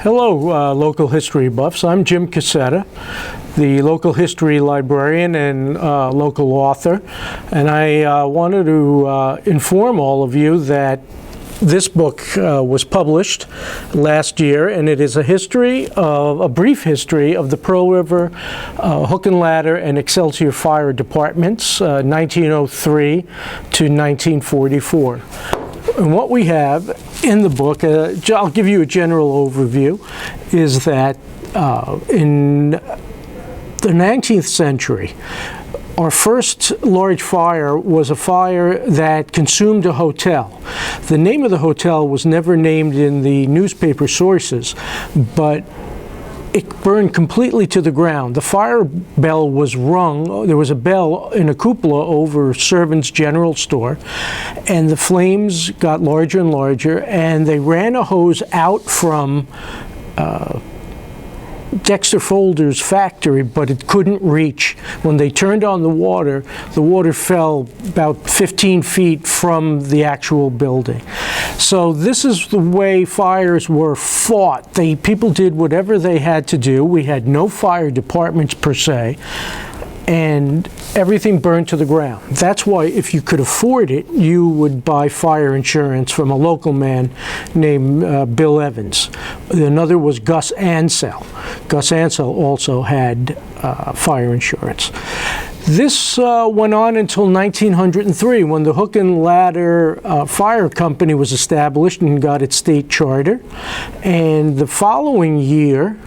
Hello, local history buffs. I'm Jim Cassetta, the local history librarian and local author, and I wanted to inform all of you that this book was published last year, and it is a brief history of the Pearl River Hook and Ladder and Excelsior Fire Departments, 1903 to 1944. And what we have in the book, I'll give you a general overview, is that in the 19th century, our first large fire was a fire that consumed a hotel. The name of the hotel was never named in the newspaper sources, but it burned completely to the ground. The fire bell was rung. There was a bell in a cupola over servants' general store, and the flames got larger and larger, and they ran a hose out from Dexter Folder's factory, but it couldn't reach. When they turned on the water fell about 15 feet from the actual building. So this is the way fires were fought. People did whatever they had to do. We had no fire departments per se, and everything burned to the ground. That's why, if you could afford it, you would buy fire insurance from a local man named Bill Evans. Another was Gus Ansell. Gus Ansell also had fire insurance. This went on until 1903, when the Hook and Ladder Fire Company was established and got its state charter. And the following year,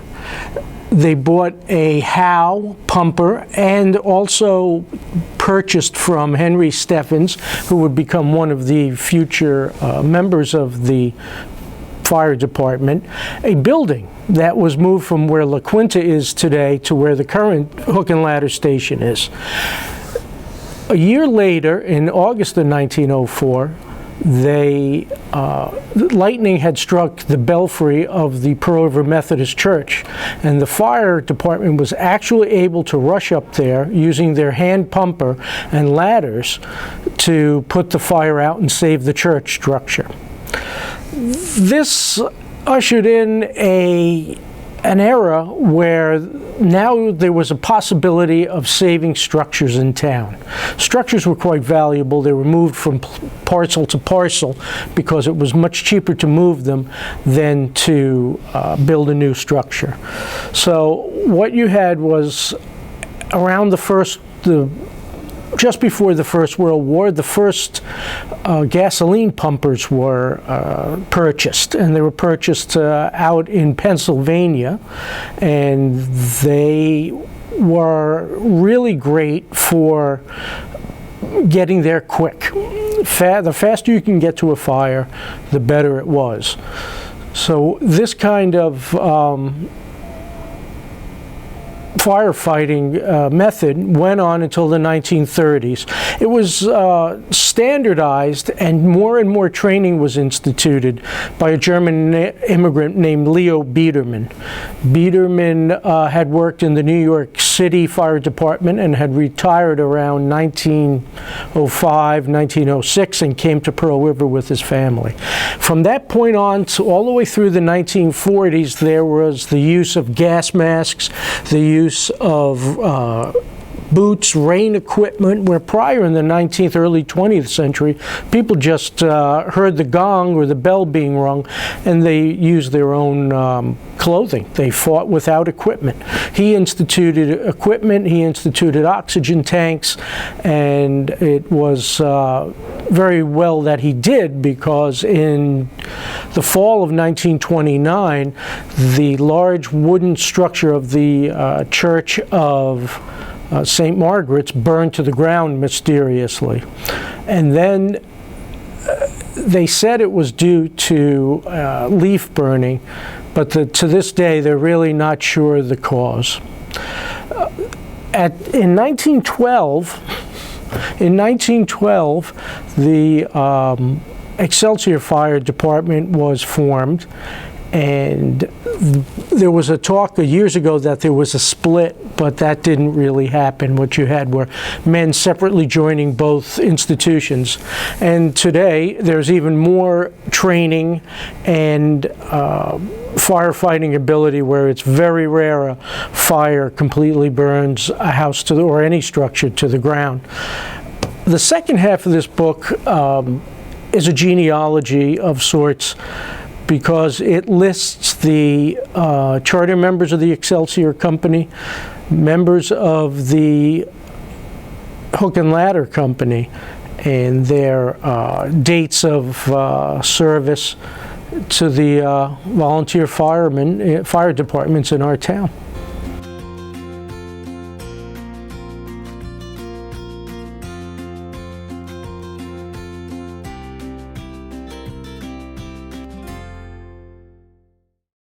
they bought a Howe pumper and also purchased from Henry Steffens, who would become one of the future members of the fire department, a building that was moved from where La Quinta is today to where the current Hook and Ladder station is. A year later, in August of 1904, lightning had struck the belfry of the Pearl River Methodist Church, and the fire department was actually able to rush up there using their hand pumper and ladders to put the fire out and save the church structure. This ushered in an era where now there was a possibility of saving structures in town. Structures were quite valuable. They were moved from parcel to parcel because it was much cheaper to move them than to build a new structure. So what you had was, around just before the First World War, the first gasoline pumpers were purchased, and they were purchased out in Pennsylvania, and they were really great for getting there quick. The faster you can get to a fire, the better it was. So this kind of firefighting method went on until the 1930s. It was standardized, and more training was instituted by a German immigrant named Leo Biedermann. Biedermann had worked in the New York City Fire Department and had retired around 1905, 1906, and came to Pearl River with his family. From that point on to all the way through the 1940s, there was the use of gas masks, the use of boots, rain equipment, where prior in the 19th, early 20th century, people just heard the gong or the bell being rung, and they used their own clothing. They fought without equipment. He instituted equipment, he instituted oxygen tanks, and it was very well that he did, because in the fall of 1929, the large wooden structure of the Church of St. Margaret's burned to the ground mysteriously. And then they said it was due to leaf burning, but to this day they're really not sure the cause. In 1912, the Excelsior Fire Department was formed, And there was a talk years ago that there was a split, but that didn't really happen. What you had were men separately joining both institutions. And today, there's even more training and firefighting ability, where it's very rare a fire completely burns a house to or any structure to the ground. The second half of this book is a genealogy of sorts, because it lists the charter members of the Excelsior Company, members of the Hook and Ladder Company, and their dates of service to the volunteer fire departments in our town.